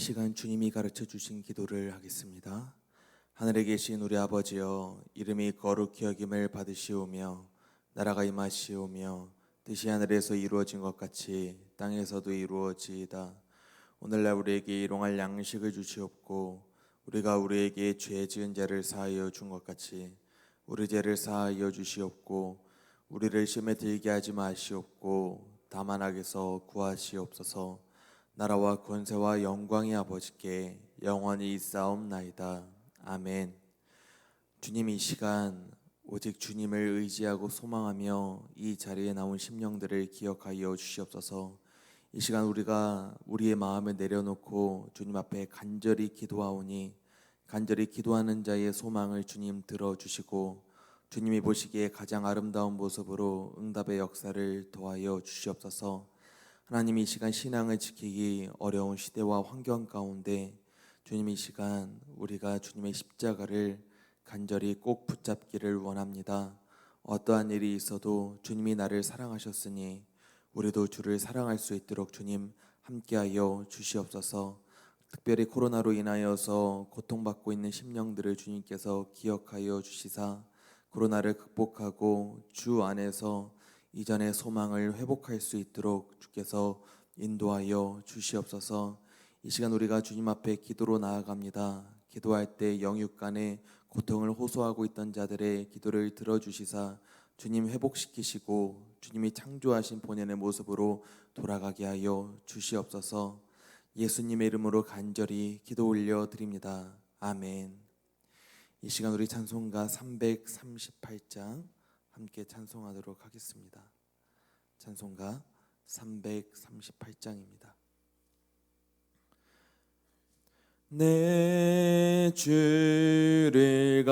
시간 주님이 가르쳐 주신 기도를 하겠습니다. 하늘에 계신 우리 아버지여, 이름이 거룩히 여김을 받으시오며 나라가 임하시오며 뜻이 하늘에서 이루어진 것 같이 땅에서도 이루어지이다. 오늘날 우리에게 일용할 양식을 주시옵고 우리가 우리에게 죄 지은 자를 사하여 준 것 같이 우리 죄를 사하여 주시옵고 우리를 시험에 들게 하지 마시옵고 다만 악에서 구하시옵소서. 나라와 권세와 영광이 아버지께 영원히 있사옵나이다. 아멘. 주님, 이 시간 오직 주님을 의지하고 소망하며 이 자리에 나온 심령들을 기억하여 주시옵소서. 이 시간 우리가 우리의 마음을 내려놓고 주님 앞에 간절히 기도하오니 간절히 기도하는 자의 소망을 주님 들어주시고 주님이 보시기에 가장 아름다운 모습으로 응답의 역사를 도하여 주시옵소서. 하나님, 이 시간 신앙을 지키기 어려운 시대와 환경 가운데 주님, 이 시간 우리가 주님의 십자가를 간절히 꼭 붙잡기를 원합니다. 어떠한 일이 있어도 주님이 나를 사랑하셨으니 우리도 주를 사랑할 수 있도록 주님 함께하여 주시옵소서. 특별히 코로나로 인하여서 고통받고 있는 심령들을 주님께서 기억하여 주시사 코로나를 극복하고 주 안에서 이전의 소망을 회복할 수 있도록 주께서 인도하여 주시옵소서. 이 시간 우리가 주님 앞에 기도로 나아갑니다. 기도할 때 영육 간의 고통을 호소하고 있던 자들의 기도를 들어주시사 주님 회복시키시고 주님이 창조하신 본연의 모습으로 돌아가게 하여 주시옵소서. 예수님의 이름으로 간절히 기도 올려드립니다. 아멘. 이 시간 우리 찬송가 338장 함께 찬송하도록 하겠습니다. 찬송가 338장입니다. 내 주를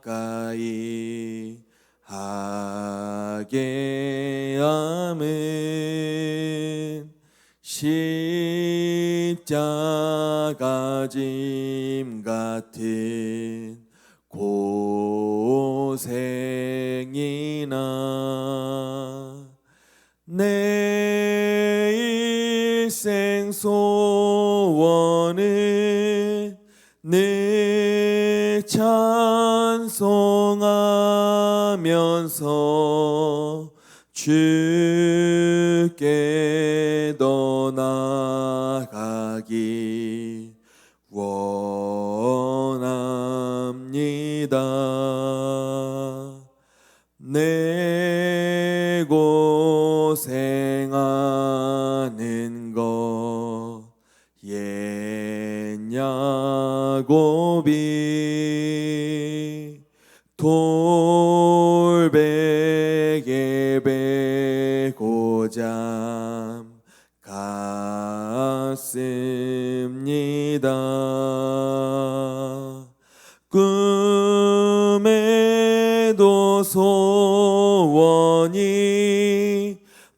가까이 하게 함은 십자가 짐 같은 고생이나 내 일생 소원은 늘 찬송하면서 주께 더 나아가기 원합니다. 내 고생하는 것 옛 야곱이 돌베개 베고 잠 갔습니다. 꿈에도 소원이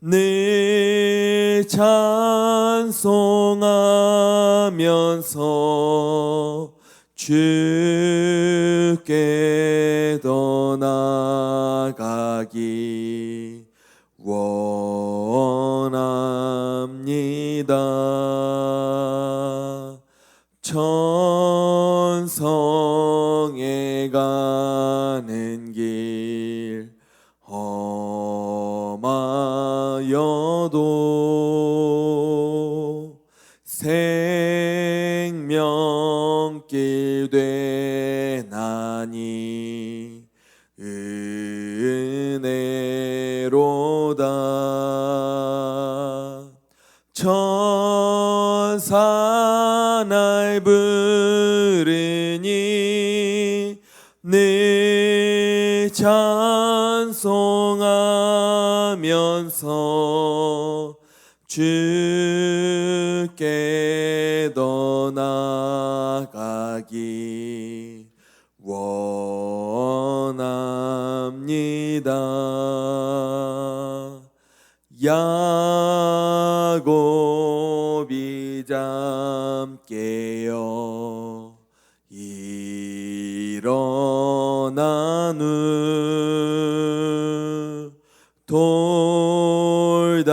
늘 찬송하면서 주께 더 나아가기 원합니다. 천성에 가는 길 험하여도 생명길 되나니 은혜로다. 천사 날 부르니 늘 찬송하면서 주께 더 나아가기 원합니다. 야곱이 잠 깨어 일어난 후 돌단을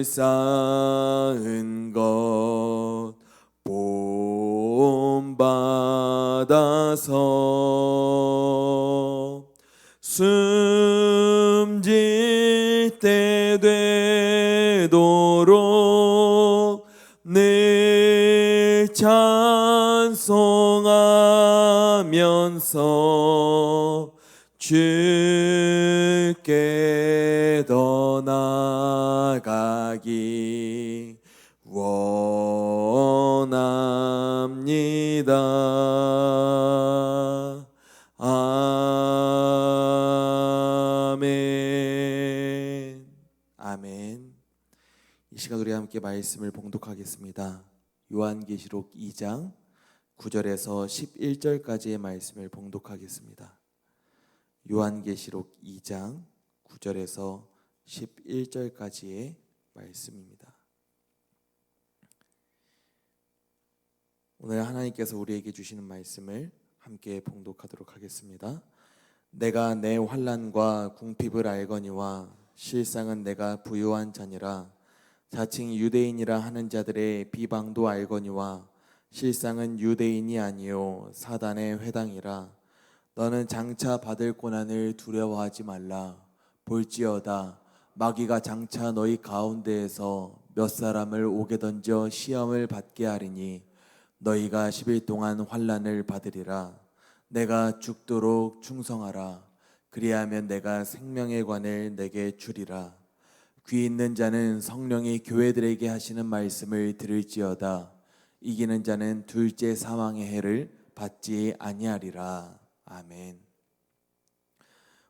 쌓은 것 받아서 숨질 때 되도록 늘 찬송하면서 주께 더 나아가기 원합니다. 아멘. 아멘. 이 시간 우리 함께 말씀을 봉독하겠습니다. 요한계시록 2장 9절에서 11절까지의 말씀을 봉독하겠습니다. 요한계시록 2장 9절에서 11절까지의 말씀입니다. 오늘 하나님께서 우리에게 주시는 말씀을 함께 봉독하도록 하겠습니다. 내가 내 환난과 궁핍을 알거니와 실상은 내가 부요한 자니라. 자칭 유대인이라 하는 자들의 비방도 알거니와 실상은 유대인이 아니요 사단의 회당이라. 너는 장차 받을 고난을 두려워하지 말라. 볼지어다 마귀가 장차 너희 가운데에서 몇 사람을 옥에 던져 시험을 받게 하리니 너희가 10일 동안 환난을 받으리라. 내가 죽도록 충성하라. 그리하면 내가 생명의 관을 내게 주리라. 귀 있는 자는 성령이 교회들에게 하시는 말씀을 들을지어다. 이기는 자는 둘째 사망의 해를 받지 아니하리라. 아멘.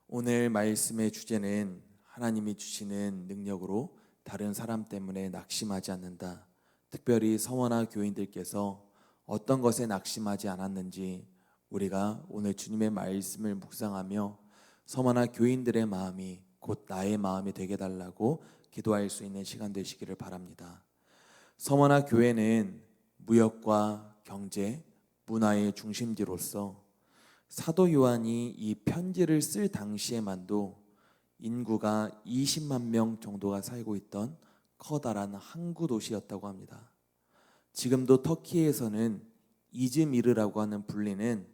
오늘 말씀의 주제는 하나님이 주시는 능력으로 다른 사람 때문에 낙심하지 않는다. 특별히 서머나 교인들께서 어떤 것에 낙심하지 않았는지 우리가 오늘 주님의 말씀을 묵상하며 서머나 교인들의 마음이 곧 나의 마음이 되게 달라고 기도할 수 있는 시간 되시기를 바랍니다. 서머나 교회는 무역과 경제, 문화의 중심지로서 사도 요한이 이 편지를 쓸 당시에만도 인구가 20만 명 정도가 살고 있던 커다란 항구 도시였다고 합니다. 지금도 터키에서는 이즈미르라고 하는 불리는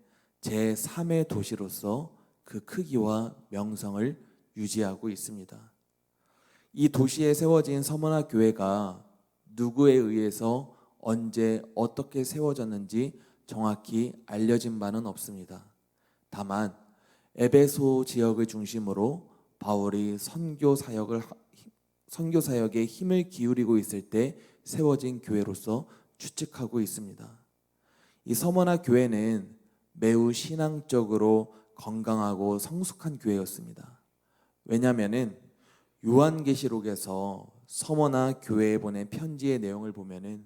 제3의 도시로서 그 크기와 명성을 유지하고 있습니다. 이 도시에 세워진 서머나 교회가 누구에 의해서 언제 어떻게 세워졌는지 정확히 알려진 바는 없습니다. 다만 에베소 지역을 중심으로 바울이 선교 사역에 힘을 기울이고 있을 때 세워진 교회로서 추측하고 있습니다. 이 서머나 교회는 매우 신앙적으로 건강하고 성숙한 교회였습니다. 왜냐하면 요한계시록에서 서머나 교회에 보낸 편지의 내용을 보면은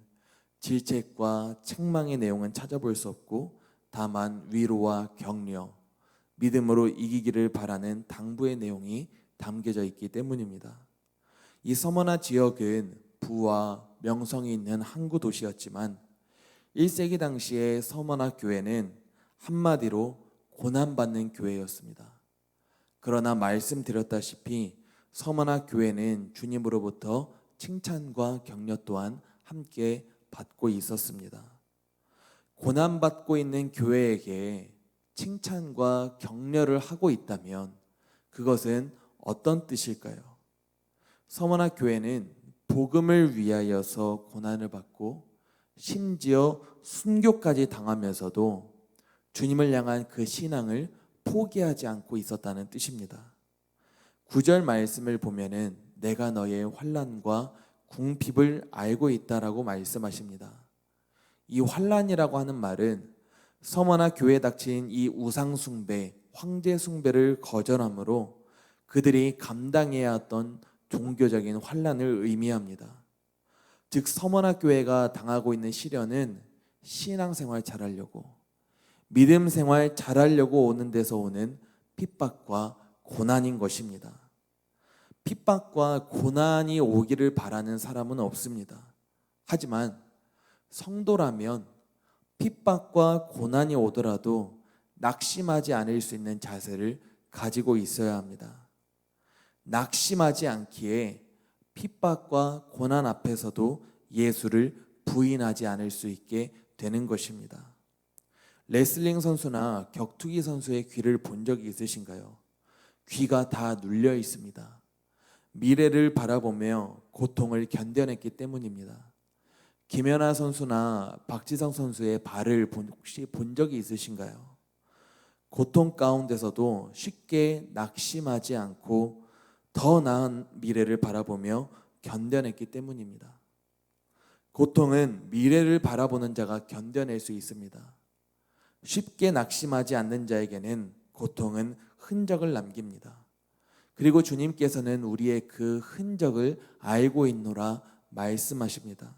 질책과 책망의 내용은 찾아볼 수 없고 다만 위로와 격려, 믿음으로 이기기를 바라는 당부의 내용이 담겨져 있기 때문입니다. 이 서머나 지역은 부와 명성이 있는 항구 도시였지만 1세기 당시의 서머나 교회는 한마디로 고난받는 교회였습니다. 그러나 말씀드렸다시피 서머나 교회는 주님으로부터 칭찬과 격려 또한 함께 받고 있었습니다. 고난받고 있는 교회에게 칭찬과 격려를 하고 있다면 그것은 어떤 뜻일까요? 서머나 교회는 복음을 위하여서 고난을 받고 심지어 순교까지 당하면서도 주님을 향한 그 신앙을 포기하지 않고 있었다는 뜻입니다. 9절 말씀을 보면은 내가 너의 환난과 궁핍을 알고 있다라고 말씀하십니다. 이 환난이라고 하는 말은 서머나 교회에 닥친 이 우상 숭배, 황제 숭배를 거절함으로 그들이 감당해야 했던 종교적인 환난을 의미합니다. 즉 서머나 교회가 당하고 있는 시련은 신앙생활 잘하려고 믿음 생활 잘하려고 오는 데서 오는 핍박과 고난인 것입니다. 핍박과 고난이 오기를 바라는 사람은 없습니다. 하지만 성도라면 핍박과 고난이 오더라도 낙심하지 않을 수 있는 자세를 가지고 있어야 합니다. 낙심하지 않기에 핍박과 고난 앞에서도 예수를 부인하지 않을 수 있게 되는 것입니다. 레슬링 선수나 격투기 선수의 귀를 본 적이 있으신가요? 귀가 다 눌려 있습니다. 미래를 바라보며 고통을 견뎌냈기 때문입니다. 김연아 선수나 박지성 선수의 발을 혹시 본 적이 있으신가요? 고통 가운데서도 쉽게 낙심하지 않고 더 나은 미래를 바라보며 견뎌냈기 때문입니다. 고통은 미래를 바라보는 자가 견뎌낼 수 있습니다. 쉽게 낙심하지 않는 자에게는 고통은 흔적을 남깁니다. 그리고 주님께서는 우리의 그 흔적을 알고 있노라 말씀하십니다.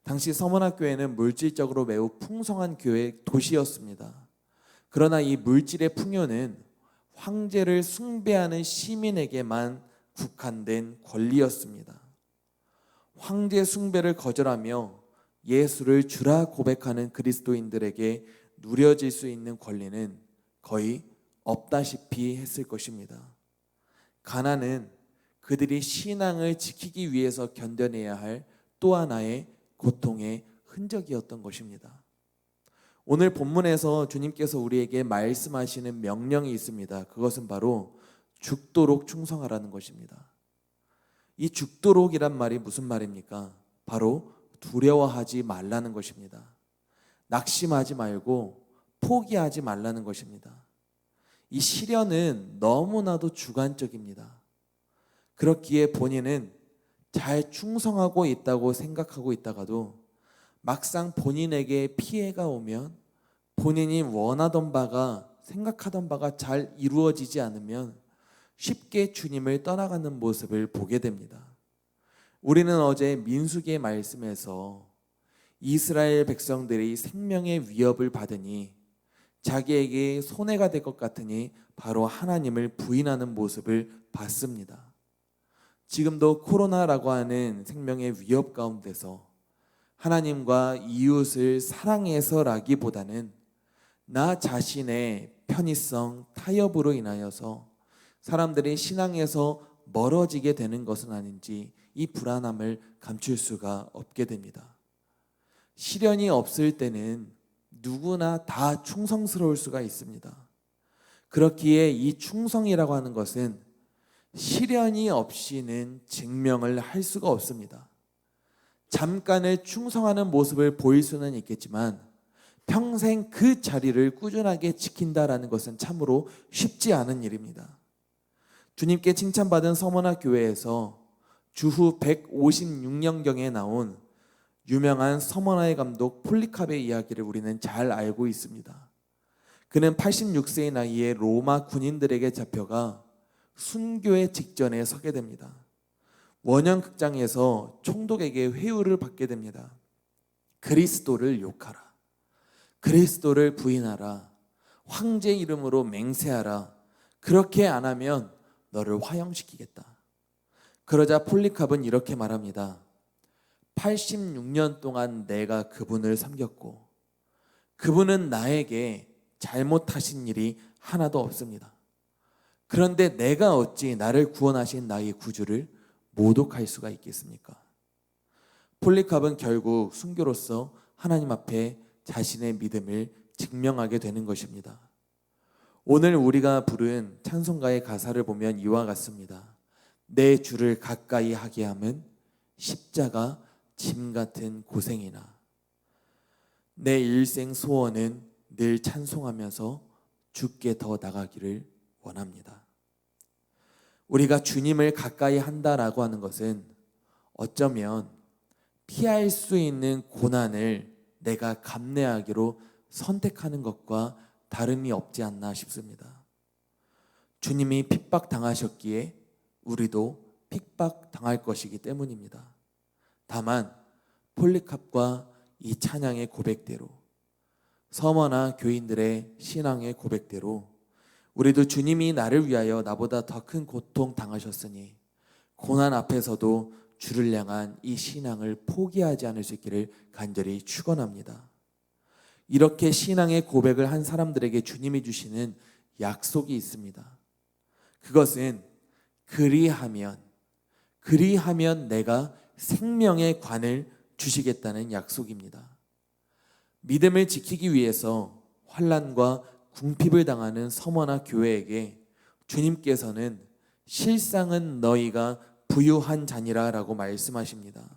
당시 서문학교회는 물질적으로 매우 풍성한 교회 도시였습니다. 그러나 이 물질의 풍요는 황제를 숭배하는 시민에게만 국한된 권리였습니다. 황제 숭배를 거절하며 예수를 주라 고백하는 그리스도인들에게 누려질 수 있는 권리는 거의 없다시피 했을 것입니다. 가난은 그들이 신앙을 지키기 위해서 견뎌내야 할 또 하나의 고통의 흔적이었던 것입니다. 오늘 본문에서 주님께서 우리에게 말씀하시는 명령이 있습니다. 그것은 바로 죽도록 충성하라는 것입니다. 이 죽도록이란 말이 무슨 말입니까? 바로 두려워하지 말라는 것입니다. 낙심하지 말고 포기하지 말라는 것입니다. 이 시련은 너무나도 주관적입니다. 그렇기에 본인은 잘 충성하고 있다고 생각하고 있다가도 막상 본인에게 피해가 오면 본인이 원하던 바가 생각하던 바가 잘 이루어지지 않으면 쉽게 주님을 떠나가는 모습을 보게 됩니다. 우리는 어제 민수기의 말씀에서 이스라엘 백성들이 생명의 위협을 받으니 자기에게 손해가 될 것 같으니 바로 하나님을 부인하는 모습을 봤습니다. 지금도 코로나라고 하는 생명의 위협 가운데서 하나님과 이웃을 사랑해서라기보다는 나 자신의 편의성, 타협으로 인하여서 사람들이 신앙에서 멀어지게 되는 것은 아닌지 이 불안함을 감출 수가 없게 됩니다. 시련이 없을 때는 누구나 다 충성스러울 수가 있습니다. 그렇기에 이 충성이라고 하는 것은 시련이 없이는 증명을 할 수가 없습니다. 잠깐을 충성하는 모습을 보일 수는 있겠지만 평생 그 자리를 꾸준하게 지킨다라는 것은 참으로 쉽지 않은 일입니다. 주님께 칭찬받은 서머나 교회에서 주후 156년경에 나온 유명한 서머나의 감독 폴리캅의 이야기를 우리는 잘 알고 있습니다. 그는 86세의 나이에 로마 군인들에게 잡혀가 순교의 직전에 서게 됩니다. 원형 극장에서 총독에게 회유를 받게 됩니다. 그리스도를 욕하라. 그리스도를 부인하라. 황제 이름으로 맹세하라. 그렇게 안 하면 너를 화형시키겠다. 그러자 폴리캅은 이렇게 말합니다. 86년 동안 내가 그분을 섬겼고 그분은 나에게 잘못하신 일이 하나도 없습니다. 그런데 내가 어찌 나를 구원하신 나의 구주를 모독할 수가 있겠습니까? 폴리캅은 결국 순교로서 하나님 앞에 자신의 믿음을 증명하게 되는 것입니다. 오늘 우리가 부른 찬송가의 가사를 보면 이와 같습니다. 내 주를 가까이 하게 함은 십자가 짐 같은 고생이나 내 일생 소원은 늘 찬송하면서 주께 더 나가기를 원합니다. 우리가 주님을 가까이 한다라고 하는 것은 어쩌면 피할 수 있는 고난을 내가 감내하기로 선택하는 것과 다름이 없지 않나 싶습니다. 주님이 핍박당하셨기에 우리도 핍박당할 것이기 때문입니다. 다만 폴리캅과 이 찬양의 고백대로 서머나 교인들의 신앙의 고백대로 우리도 주님이 나를 위하여 나보다 더 큰 고통 당하셨으니 고난 앞에서도 주를 향한 이 신앙을 포기하지 않을 수 있기를 간절히 축원합니다. 이렇게 신앙의 고백을 한 사람들에게 주님이 주시는 약속이 있습니다. 그것은 그리하면 내가 생명의 관을 주시겠다는 약속입니다. 믿음을 지키기 위해서 환난과 궁핍을 당하는 서머나 교회에게 주님께서는 실상은 너희가 부유한 자니라 라고 말씀하십니다.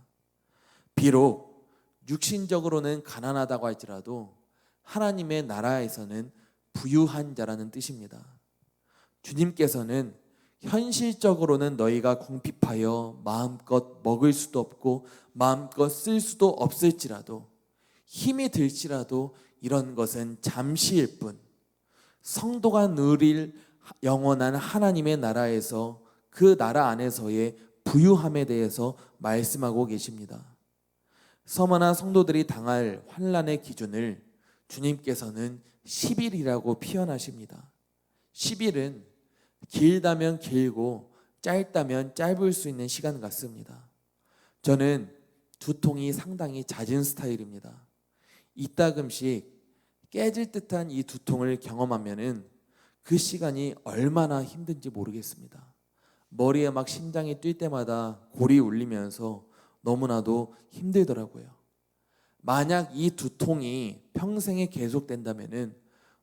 비록 육신적으로는 가난하다고 할지라도 하나님의 나라에서는 부유한 자라는 뜻입니다. 주님께서는 현실적으로는 너희가 궁핍하여 마음껏 먹을 수도 없고 마음껏 쓸 수도 없을지라도, 힘이 들지라도 이런 것은 잠시일 뿐, 성도가 누릴 영원한 하나님의 나라에서, 그 나라 안에서의 부유함에 대해서 말씀하고 계십니다. 서머나 성도들이 당할 환난의 기준을 주님께서는 10일이라고 표현하십니다. 10일은 길다면 길고 짧다면 짧을 수 있는 시간 같습니다. 저는 두통이 상당히 잦은 스타일입니다. 이따금씩 깨질 듯한 이 두통을 경험하면은 그 시간이 얼마나 힘든지 모르겠습니다. 머리에 막 심장이 뛸 때마다 골이 울리면서 너무나도 힘들더라고요. 만약 이 두통이 평생에 계속된다면은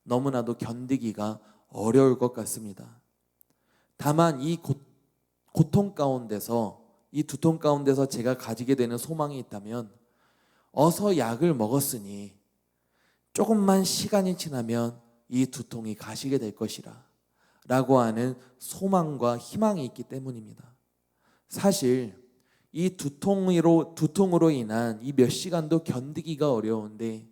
너무나도 견디기가 어려울 것 같습니다. 다만 이 고통 가운데서, 이 두통 가운데서 제가 가지게 되는 소망이 있다면, 어서 약을 먹었으니 조금만 시간이 지나면 이 두통이 가시게 될 것이라 라고 하는 소망과 희망이 있기 때문입니다. 사실 이 두통으로 인한 이 몇 시간도 견디기가 어려운데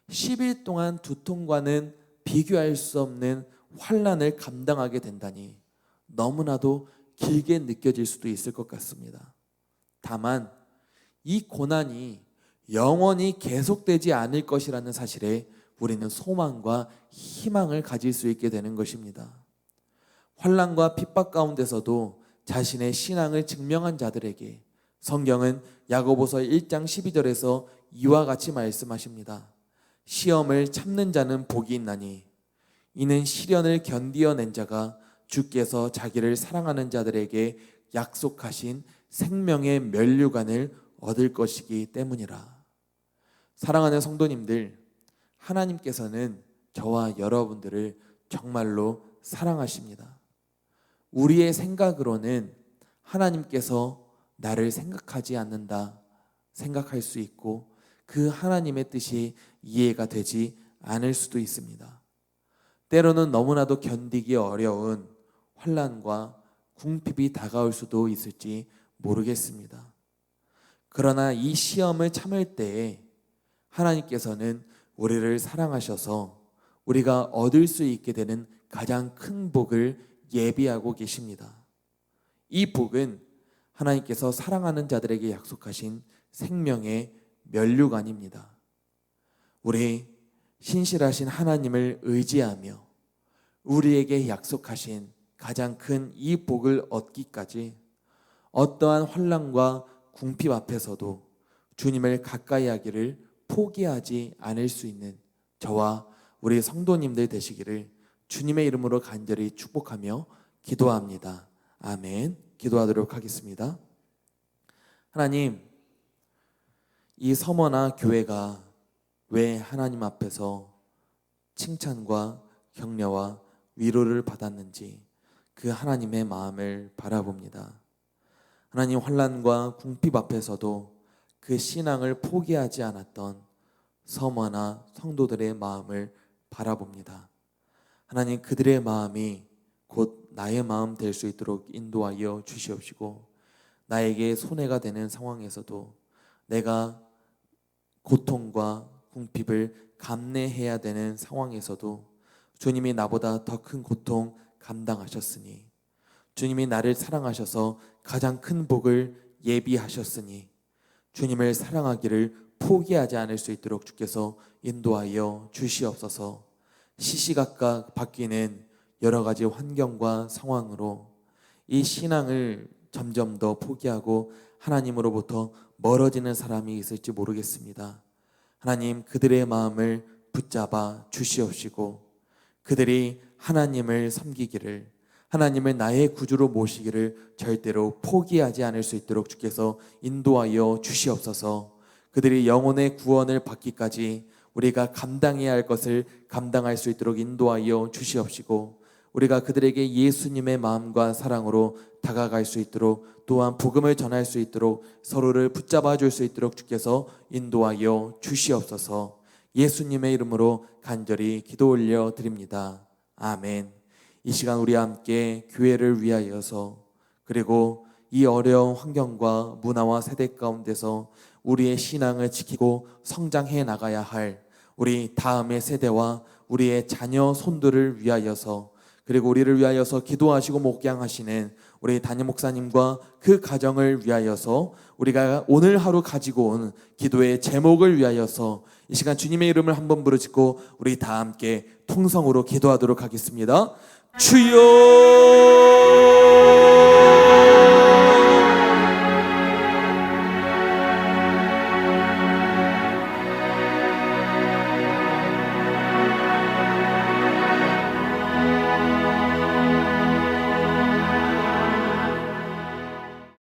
10일 동안 두통과는 비교할 수 없는 환난을 감당하게 된다니 너무나도 길게 느껴질 수도 있을 것 같습니다. 다만 이 고난이 영원히 계속되지 않을 것이라는 사실에 우리는 소망과 희망을 가질 수 있게 되는 것입니다. 환난과 핍박 가운데서도 자신의 신앙을 증명한 자들에게 성경은 야고보서 1장 12절에서 이와 같이 말씀하십니다. 시험을 참는 자는 복이 있나니 이는 시련을 견디어낸 자가 주께서 자기를 사랑하는 자들에게 약속하신 생명의 면류관을 얻을 것이기 때문이라. 사랑하는 성도님들, 하나님께서는 저와 여러분들을 정말로 사랑하십니다. 우리의 생각으로는 하나님께서 나를 생각하지 않는다 생각할 수 있고, 그 하나님의 뜻이 이해가 되지 않을 수도 있습니다. 때로는 너무나도 견디기 어려운 환난과 궁핍이 다가올 수도 있을지 모르겠습니다. 그러나 이 시험을 참을 때에 하나님께서는 우리를 사랑하셔서 우리가 얻을 수 있게 되는 가장 큰 복을 예비하고 계십니다. 이 복은 하나님께서 사랑하는 자들에게 약속하신 생명의 면류관입니다. 우리 신실하신 하나님을 의지하며 우리에게 약속하신 가장 큰 이 복을 얻기까지 어떠한 환난과 궁핍 앞에서도 주님을 가까이 하기를 포기하지 않을 수 있는 저와 우리 성도님들 되시기를 주님의 이름으로 간절히 축복하며 기도합니다. 아멘. 기도하도록 하겠습니다. 하나님, 이 서머나 교회가 왜 하나님 앞에서 칭찬과 격려와 위로를 받았는지 그 하나님의 마음을 바라봅니다. 하나님, 환난과 궁핍 앞에서도 그 신앙을 포기하지 않았던 서머나 성도들의 마음을 바라봅니다. 하나님, 그들의 마음이 곧 나의 마음 될 수 있도록 인도하여 주시옵시고, 나에게 손해가 되는 상황에서도 내가 고통과 궁핍을 감내해야 되는 상황에서도 주님이 나보다 더 큰 고통 감당하셨으니, 주님이 나를 사랑하셔서 가장 큰 복을 예비하셨으니 주님을 사랑하기를 포기하지 않을 수 있도록 주께서 인도하여 주시옵소서. 시시각각 바뀌는 여러 가지 환경과 상황으로 이 신앙을 점점 더 포기하고 하나님으로부터 멀어지는 사람이 있을지 모르겠습니다. 하나님, 그들의 마음을 붙잡아 주시옵시고 그들이 하나님을 섬기기를, 하나님을 나의 구주로 모시기를 절대로 포기하지 않을 수 있도록 주께서 인도하여 주시옵소서. 그들이 영혼의 구원을 받기까지 우리가 감당해야 할 것을 감당할 수 있도록 인도하여 주시옵시고, 우리가 그들에게 예수님의 마음과 사랑으로 다가갈 수 있도록, 또한 복음을 전할 수 있도록, 서로를 붙잡아 줄 수 있도록 주께서 인도하여 주시옵소서. 예수님의 이름으로 간절히 기도 올려 드립니다. 아멘. 이 시간 우리 함께 교회를 위하여서, 그리고 이 어려운 환경과 문화와 세대 가운데서 우리의 신앙을 지키고 성장해 나가야 할 우리 다음의 세대와 우리의 자녀 손들을 위하여서, 그리고 우리를 위하여서 기도하시고 목양하시는 우리 담임 목사님과 그 가정을 위하여서, 우리가 오늘 하루 가지고 온 기도의 제목을 위하여서 이 시간 주님의 이름을 한번 부르짖고 우리 다 함께 통성으로 기도하도록 하겠습니다. 주여